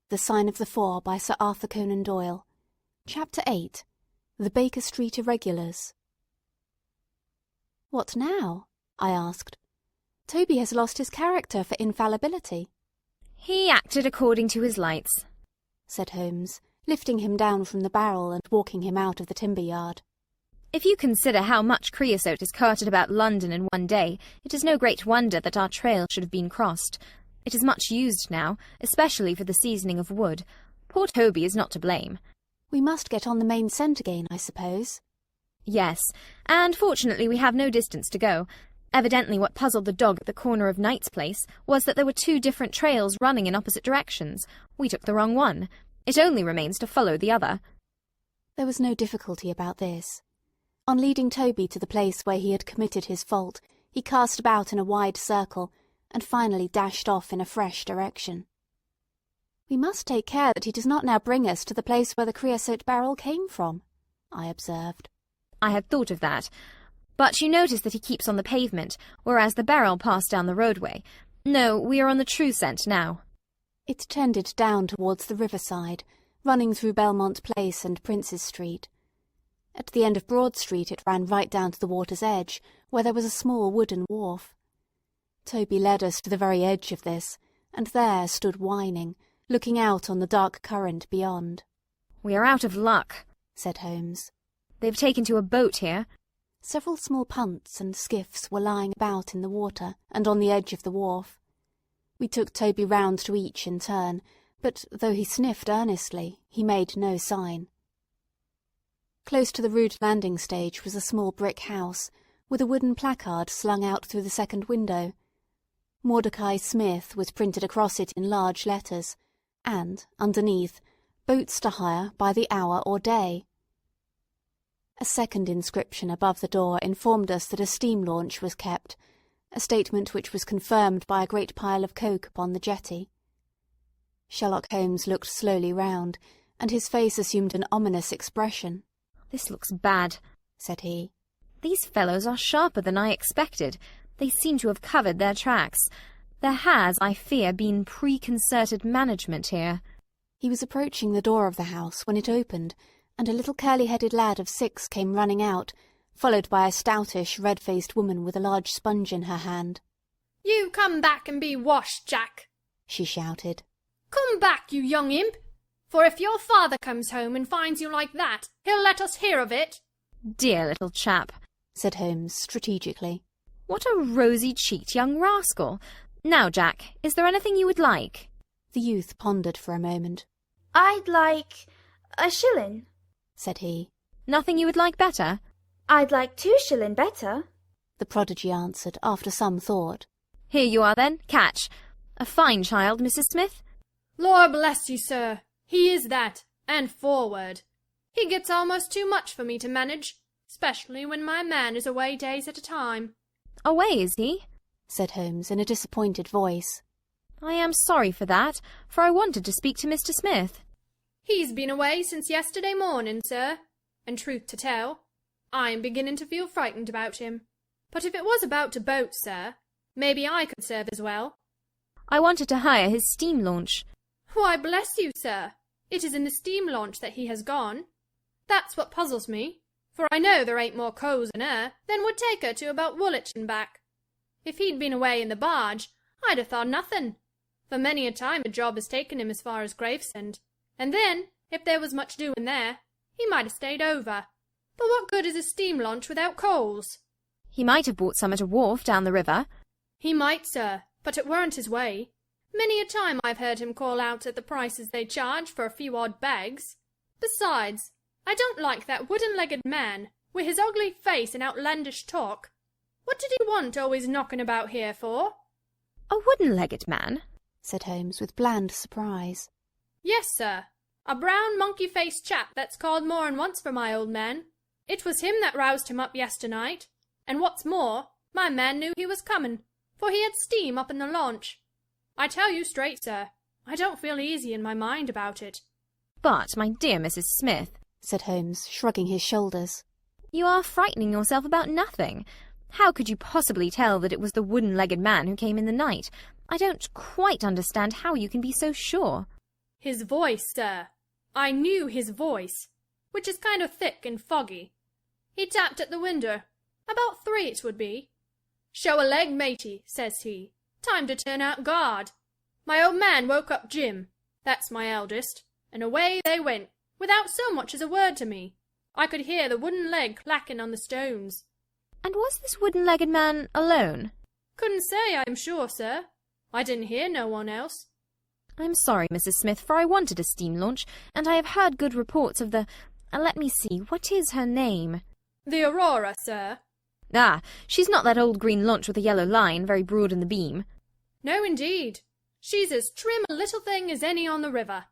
The Sign of the Four by Sir Arthur Conan Doyle. Chapter 8. The Baker Street Irregulars. "What now?" I asked. "Toby has lost his character for infallibility." "He acted according to his lights," said Holmes, lifting him down from the barrel and walking him out of the timber yard. "If you consider how much creosote is carted about London in one day, it is no great wonder that our trail should have been crossed. It is much used now, especially for the seasoning of wood. Poor Toby is not to blame." "We must get on the main scent again, I suppose." "Yes, and fortunately we have no distance to go. Evidently what puzzled the dog at the corner of Knight's Place was that there were two different trails running in opposite directions. We took the wrong one. It only remains to follow the other." There was no difficulty about this. On leading Toby to the place where he had committed his fault, he cast about in a wide circle, and finally dashed off in a fresh direction. "We must take care that he does not now bring us to the place where the creosote barrel came from," I observed. "I had thought of that. But you notice that he keeps on the pavement, whereas the barrel passed down the roadway. No, we are on the true scent now." It tended down towards the riverside, running through Belmont Place and Prince's Street. At the end of Broad Street it ran right down to the water's edge, where there was a small wooden wharf. Toby led us to the very edge of this, and there stood whining, looking out on the dark current beyond. "We are out of luck," said Holmes. "They've taken to a boat here." Several small punts and skiffs were lying about in the water and on the edge of the wharf. We took Toby round to each in turn, but though he sniffed earnestly, he made no sign. Close to the rude landing stage was a small brick house, with a wooden placard slung out through the second window. Mordecai Smith was printed across it in large letters, and, underneath, "Boats to hire by the hour or day." A second inscription above the door informed us that a steam launch was kept, a statement which was confirmed by a great pile of coke upon the jetty. Sherlock Holmes looked slowly round, and his face assumed an ominous expression. "This looks bad," said he. "These fellows are sharper than I expected. They seem to have covered their tracks. There has, I fear, been preconcerted management here." He was approaching the door of the house when it opened, and a little curly-headed lad of 6 came running out, followed by a stoutish, red-faced woman with a large sponge in her hand. "You come back and be washed, Jack," she shouted. "Come back, you young imp, for if your father comes home and finds you like that, he'll let us hear of it." "Dear little chap," said Holmes strategically. "What a rosy-cheeked young rascal. Now, Jack, is there anything you would like?" The youth pondered for a moment. "I'd like a shilling," said he. "Nothing you would like better?" "I'd like 2 shilling better," the prodigy answered after some thought. "Here you are, then. Catch. A fine child, Mrs. Smith." "Lord bless you, sir, he is that, and forward. He gets almost too much for me to manage, especially when my man is away days at a time." "Away, is he?" said Holmes in a disappointed voice. "I am sorry for that, for I wanted to speak to Mr. Smith." "He's been away since yesterday morning, sir, and truth to tell, I am beginning to feel frightened about him. But if it was about a boat, sir, maybe I could serve as well." "I wanted to hire his steam launch." "Why, bless you, sir, it is in the steam launch that he has gone. That's what puzzles me, for I know there ain't more coals in her than would take her to about Woolwich and back. If he'd been away in the barge, I'd have thought nothing, for many a time a job has taken him as far as Gravesend, and then, if there was much doing there, he might have stayed over. But what good is a steam launch without coals?" "He might have bought some at a wharf down the river." "He might, sir, but it weren't his way. Many a time I've heard him call out at the prices they charge for a few odd bags. Besides, I don't like that wooden-legged man, with his ugly face and outlandish talk. What did he want always knocking about here for?" "A wooden-legged man?" said Holmes with bland surprise. "Yes, sir, a brown monkey-faced chap that's called more'n once for my old man. It was him that roused him up yesternight, and what's more, my man knew he was coming, for he had steam up in the launch. I tell you straight, sir, I don't feel easy in my mind about it." "But, my dear Mrs. Smith," said Holmes, shrugging his shoulders, "you are frightening yourself about nothing. How could you possibly tell that it was the wooden-legged man who came in the night? I don't quite understand how you can be so sure." His voice, sir. I knew his voice, which is kind of thick and foggy. He tapped at the window. About 3 it would be. 'Show a leg, matey,' says he. 'Time to turn out guard.' My old man woke up Jim, that's my eldest, and away they went, without so much as a word to me. I could hear the wooden leg clacking on the stones." "And was this wooden-legged man alone?" "Couldn't say, I'm sure, sir. I didn't hear no one else." "I'm sorry, Mrs. Smith, for I wanted a steam launch, and I have heard good reports of the— let me see, what is her name?" "The Aurora, sir." "Ah, she's not that old green launch with a yellow line, very broad in the beam." "No, indeed. She's as trim a little thing as any on the river.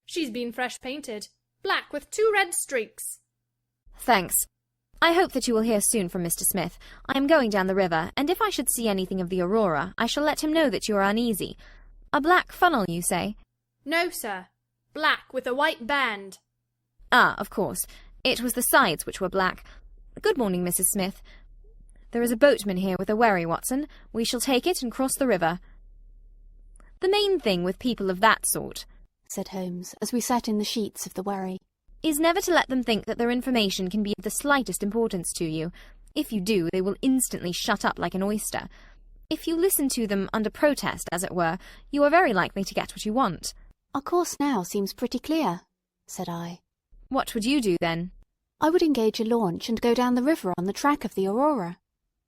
She's been fresh painted, black with 2 red streaks." "Thanks. I hope that you will hear soon from Mr. Smith. I am going down the river, and if I should see anything of the Aurora, I shall let him know that you are uneasy. A black funnel, you say?" "No, sir. Black with a white band." "Ah, of course. It was the sides which were black. Good morning, Mrs. Smith. There is a boatman here with a wherry, Watson. We shall take it and cross the river." "The main thing with people of that sort," said Holmes, as we sat in the sheets of the wherry, "is never to let them think that their information can be of the slightest importance to you. If you do, they will instantly shut up like an oyster. If you listen to them under protest, as it were, you are very likely to get what you want." "Our course now seems pretty clear," said I. "What would you do, then?" "I would engage a launch and go down the river on the track of the Aurora."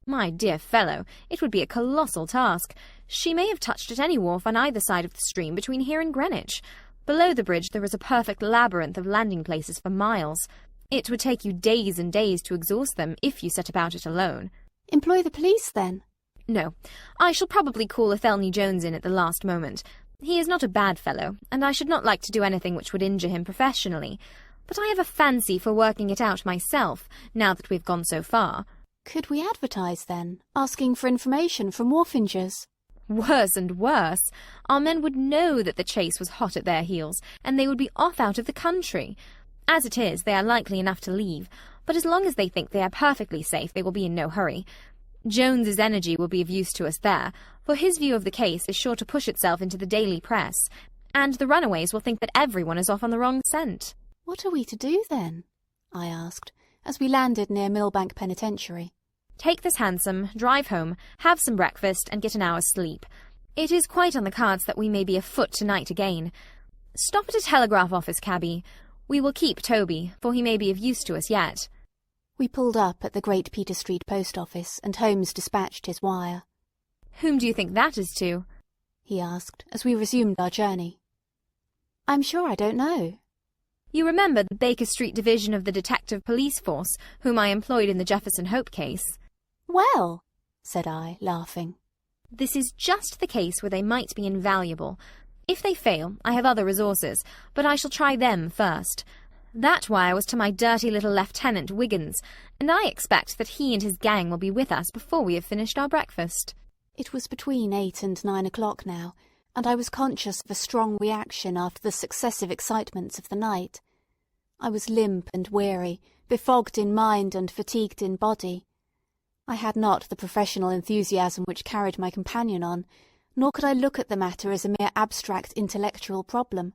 "My dear fellow, it would be a colossal task. She may have touched at any wharf on either side of the stream between here and Greenwich. Below the bridge there is a perfect labyrinth of landing places for miles. It would take you days and days to exhaust them if you set about it alone." "Employ the police, then." "No. I shall probably call Athelney Jones in at the last moment. He is not a bad fellow, and I should not like to do anything which would injure him professionally. But I have a fancy for working it out myself, now that we have gone so far." "Could we advertise, then, asking for information from wharfingers?" "Worse and worse. Our men would know that the chase was hot at their heels, and they would be off out of the country. As it is, they are likely enough to leave, but as long as they think they are perfectly safe, they will be in no hurry. Jones's energy will be of use to us there, for his view of the case is sure to push itself into the daily press, and the runaways will think that everyone is off on the wrong scent." "What are we to do, then?" I asked, as we landed near Millbank Penitentiary. "Take this hansom, drive home, have some breakfast, and get an hour's sleep. It is quite on the cards that we may be afoot tonight again. Stop at a telegraph office, cabby. We will keep Toby, for he may be of use to us yet." We pulled up at the Great Peter Street post office, and Holmes dispatched his wire. "Whom do you think that is to?" he asked, as we resumed our journey. "I'm sure I don't know." "You remember the Baker Street division of the detective police force, whom I employed in the Jefferson Hope case?" "Well," said I, laughing. "This is just the case where they might be invaluable. If they fail, I have other resources, but I shall try them first. That wire was to my dirty little Lieutenant Wiggins, and I expect that he and his gang will be with us before we have finished our breakfast." It was between 8 and 9 o'clock now, and I was conscious of a strong reaction after the successive excitements of the night. I was limp and weary, befogged in mind and fatigued in body. I had not the professional enthusiasm which carried my companion on, nor could I look at the matter as a mere abstract intellectual problem.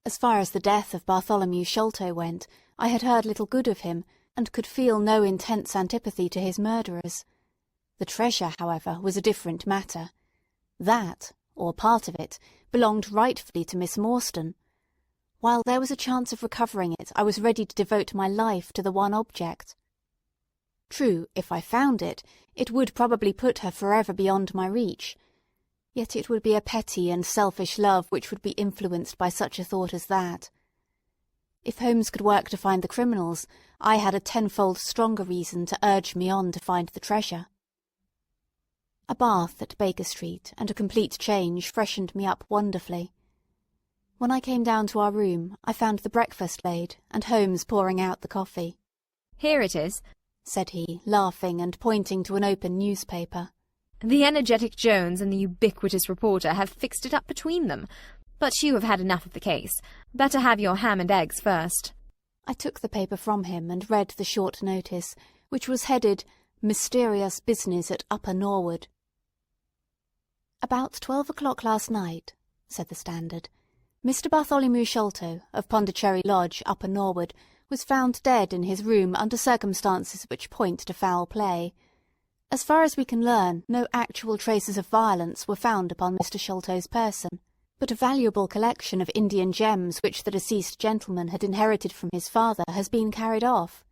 As far as the death of Bartholomew Sholto went, I had heard little good of him, and could feel no intense antipathy to his murderers. The treasure, however, was a different matter. That, or part of it, belonged rightfully to Miss Morstan. While there was a chance of recovering it, I was ready to devote my life to the one object. True, if I found it, it would probably put her forever beyond my reach. Yet it would be a petty and selfish love which would be influenced by such a thought as that. If Holmes could work to find the criminals, I had a tenfold stronger reason to urge me on to find the treasure. A bath at Baker Street and a complete change freshened me up wonderfully. When I came down to our room, I found the breakfast laid, and Holmes pouring out the coffee. "Here it is," said he, laughing and pointing to an open newspaper. "The energetic Jones and the ubiquitous reporter have fixed it up between them. But you have had enough of the case. Better have your ham and eggs first." I took the paper from him and read the short notice, which was headed, "Mysterious Business at Upper Norwood." "About 12 o'clock last night," said the Standard, Mr. Bartholomew Sholto, of Pondicherry Lodge, Upper Norwood, was found dead in his room under circumstances which point to foul play. As far as we can learn, no actual traces of violence were found upon Mr. Sholto's person, but a valuable collection of Indian gems which the deceased gentleman had inherited from his father has been carried off.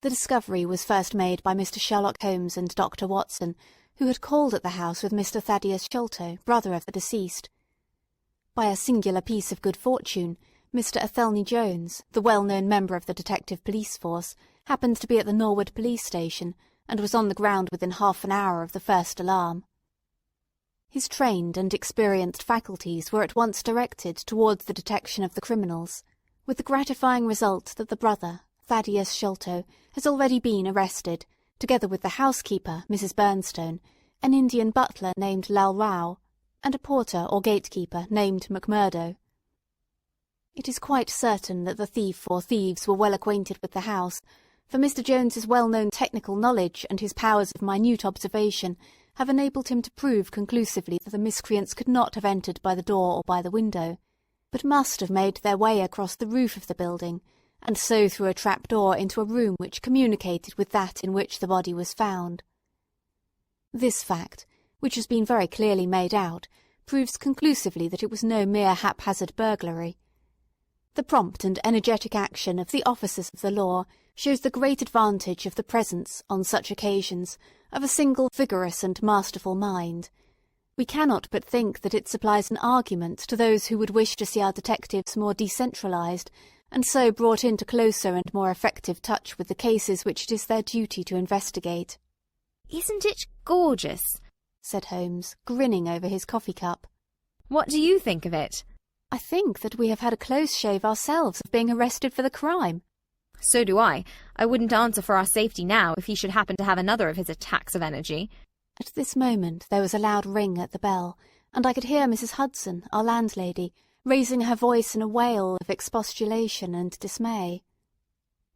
The discovery was first made by Mr. Sherlock Holmes and Dr. Watson, who had called at the house with Mr. Thaddeus Sholto, brother of the deceased. By a singular piece of good fortune, Mr. Athelney Jones, the well-known member of the detective police force, happened to be at the Norwood police station, and was on the ground within half an hour of the first alarm. His trained and experienced faculties were at once directed towards the detection of the criminals, with the gratifying result that the brother, Thaddeus Sholto, has already been arrested, together with the housekeeper, Mrs. Burnstone, an Indian butler named Lal Rao, and a porter or gatekeeper named McMurdo. It is quite certain that the thief or thieves were well acquainted with the house, for Mr. Jones's well-known technical knowledge and his powers of minute observation have enabled him to prove conclusively that the miscreants could not have entered by the door or by the window, but must have made their way across the roof of the building, and so through a trap-door into a room which communicated with that in which the body was found. This fact, which has been very clearly made out, proves conclusively that it was no mere haphazard burglary. The prompt and energetic action of the officers of the law shows the great advantage of the presence, on such occasions, of a single vigorous and masterful mind. We cannot but think that it supplies an argument to those who would wish to see our detectives more decentralized, and so brought into closer and more effective touch with the cases which it is their duty to investigate. "Isn't it gorgeous?" said Holmes, grinning over his coffee-cup. "What do you think of it?" "I think that we have had a close shave ourselves of being arrested for the crime." "So do I. I wouldn't answer for our safety now if he should happen to have another of his attacks of energy." At this moment there was a loud ring at the bell, and I could hear Mrs. Hudson, our landlady, raising her voice in a wail of expostulation and dismay.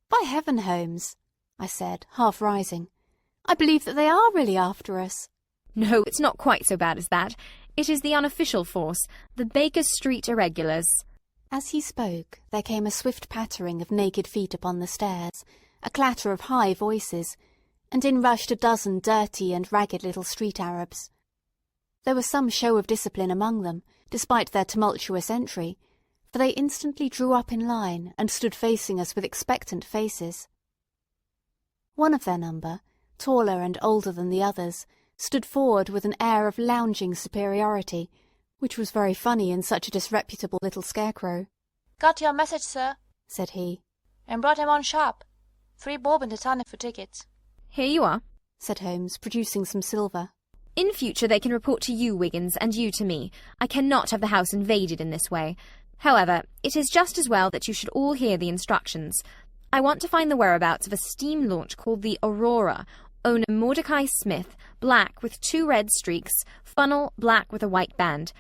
"By heaven, Holmes," I said, half rising, "I believe that they are really after us." "No, it's not quite so bad as that. It is the unofficial force, the Baker Street Irregulars." As he spoke, there came a swift pattering of naked feet upon the stairs, a clatter of high voices, and in rushed a dozen dirty and ragged little street Arabs. There was some show of discipline among them, despite their tumultuous entry, for they instantly drew up in line and stood facing us with expectant faces. One of their number, taller and older than the others, stood forward with an air of lounging superiority, which was very funny in such a disreputable little scarecrow. "Got your message, sir," said he. "and brought him on sharp. 3 bob and a ton for tickets." "Here you are," said Holmes, producing some silver. "In future they can report to you, Wiggins, and you to me. I cannot have the house invaded in this way. However, it is just as well that you should all hear the instructions. I want to find the whereabouts of a steam launch called the Aurora, owner Mordecai Smith, black with 2 red streaks, funnel black with a white band.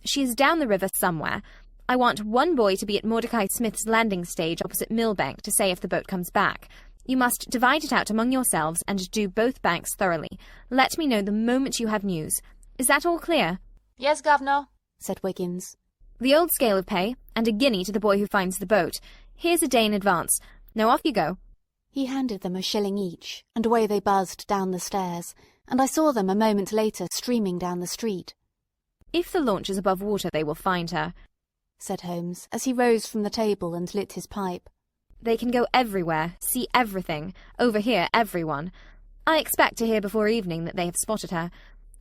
She is down the river somewhere. I want 1 boy to be at Mordecai Smith's landing stage opposite Millbank to say if the boat comes back. You must divide it out among yourselves and do both banks thoroughly. Let me know the moment you have news. Is that all clear?" "Yes, governor," said Wiggins. "The old scale of pay, and a guinea to the boy who finds the boat. Here's a day in advance. Now off you go." He handed them a shilling each, and away they buzzed down the stairs, and I saw them a moment later streaming down the street. "If the launch is above water they will find her," said Holmes, as he rose from the table and lit his pipe. "They can go everywhere, see everything, overhear everyone. I expect to hear before evening that they have spotted her.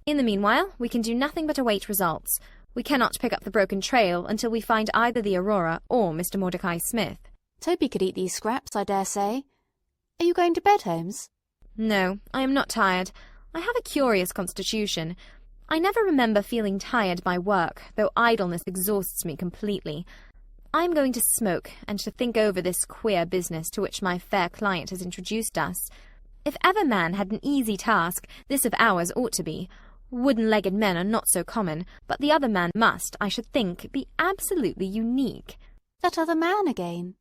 In the meanwhile, we can do nothing but await results. We cannot pick up the broken trail until we find either the Aurora or Mr. Mordecai Smith." "Toby could eat these scraps, I dare say. Are you going to bed, Holmes?" "No, I am not tired. I have a curious constitution. I never remember feeling tired by work, though idleness exhausts me completely. I am going to smoke, and to think over this queer business to which my fair client has introduced us. If ever man had an easy task, this of ours ought to be. Wooden-legged men are not so common, but the other man must, I should think, be absolutely unique." "That other man again?"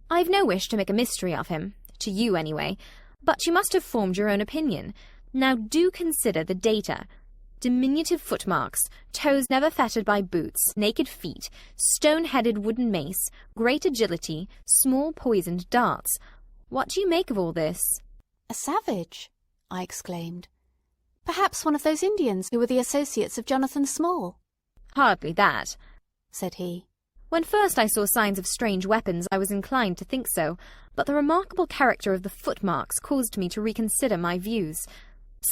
"I've no wish to make a mystery of him, to you anyway, but you must have formed your own opinion. Now do consider the data. Diminutive footmarks, toes never fettered by boots, naked feet, stone-headed wooden mace, great agility, small poisoned darts. What do you make of all this? A savage, I exclaimed. Perhaps one of those Indians who were the associates of Jonathan Small. Hardly that, said he. When first I saw signs of strange weapons, I was inclined to think so, but the remarkable character of the footmarks caused me to reconsider my views.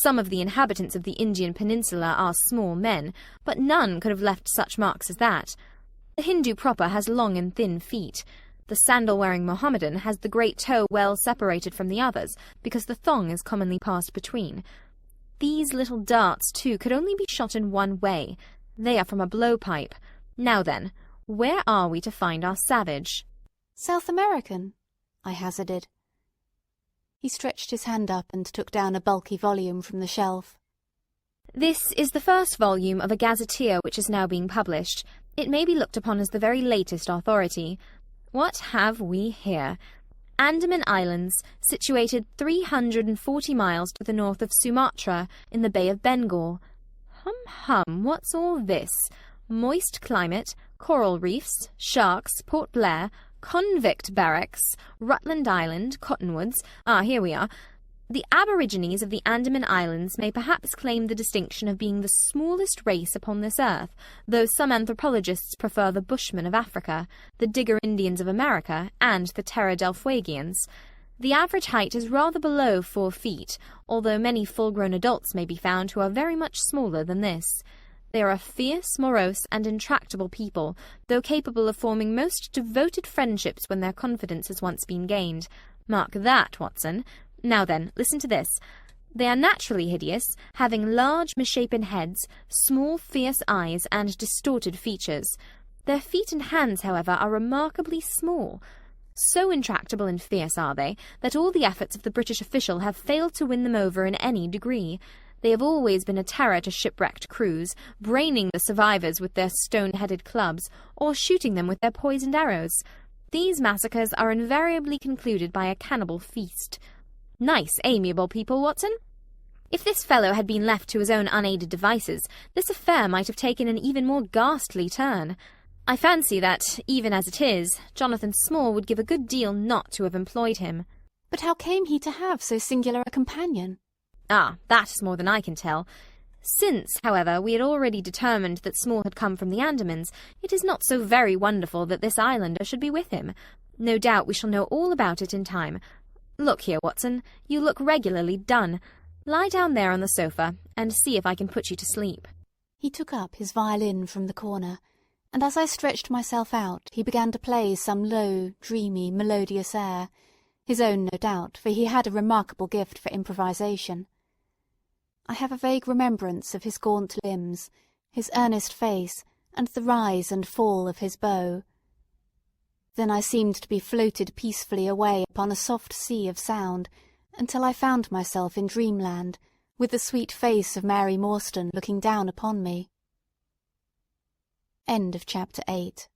Some of the inhabitants of the Indian peninsula are small men, but none could have left such marks as that. The Hindu proper has long and thin feet. The sandal-wearing Mohammedan has the great toe well separated from the others, because the thong is commonly passed between. These little darts, too, could only be shot in one way. They are from a blowpipe. Now then, where are we to find our savage? South American, I hazarded. He stretched his hand up and took down a bulky volume from the shelf. This is the first volume of a gazetteer which is now being published. It may be looked upon as the very latest authority. What have we here? Andaman Islands, situated 340 miles to the north of Sumatra, in the Bay of Bengal. Hum, what's all this? Moist climate, coral reefs, sharks, Port Blair, convict barracks, Rutland Island, cottonwoods. Here we are. The aborigines of the Andaman Islands may perhaps claim the distinction of being the smallest race upon this earth, though some anthropologists prefer the Bushmen of Africa, the Digger Indians of America, and the Terra del Fuegians. The average height is rather below 4 feet, although many full-grown adults may be found who are very much smaller than this. They are a fierce, morose, and intractable people, though capable of forming most devoted friendships when their confidence has once been gained. Mark that, Watson. Now then, listen to this. They are naturally hideous, having large misshapen heads, small fierce eyes, and distorted features. Their feet and hands, however, are remarkably small. So intractable and fierce are they, that all the efforts of the British official have failed to win them over in any degree. They have always been a terror to shipwrecked crews, braining the survivors with their stone-headed clubs, or shooting them with their poisoned arrows. These massacres are invariably concluded by a cannibal feast. Nice, amiable people, Watson. If this fellow had been left to his own unaided devices, this affair might have taken an even more ghastly turn. I fancy that, even as it is, Jonathan Small would give a good deal not to have employed him. But how came he to have so singular a companion? That is more than I can tell. Since, however, we had already determined that Small had come from the Andamans, it is not so very wonderful that this islander should be with him. No doubt we shall know all about it in time. Look here, Watson, you look regularly done. Lie down there on the sofa, and see if I can put you to sleep. He took up his violin from the corner, and as I stretched myself out, he began to play some low, dreamy, melodious air, his own no doubt, for he had a remarkable gift for improvisation. I have a vague remembrance of his gaunt limbs, his earnest face, and the rise and fall of his bow. Then I seemed to be floated peacefully away upon a soft sea of sound, until I found myself in dreamland, with the sweet face of Mary Morstan looking down upon me. End of Chapter 8.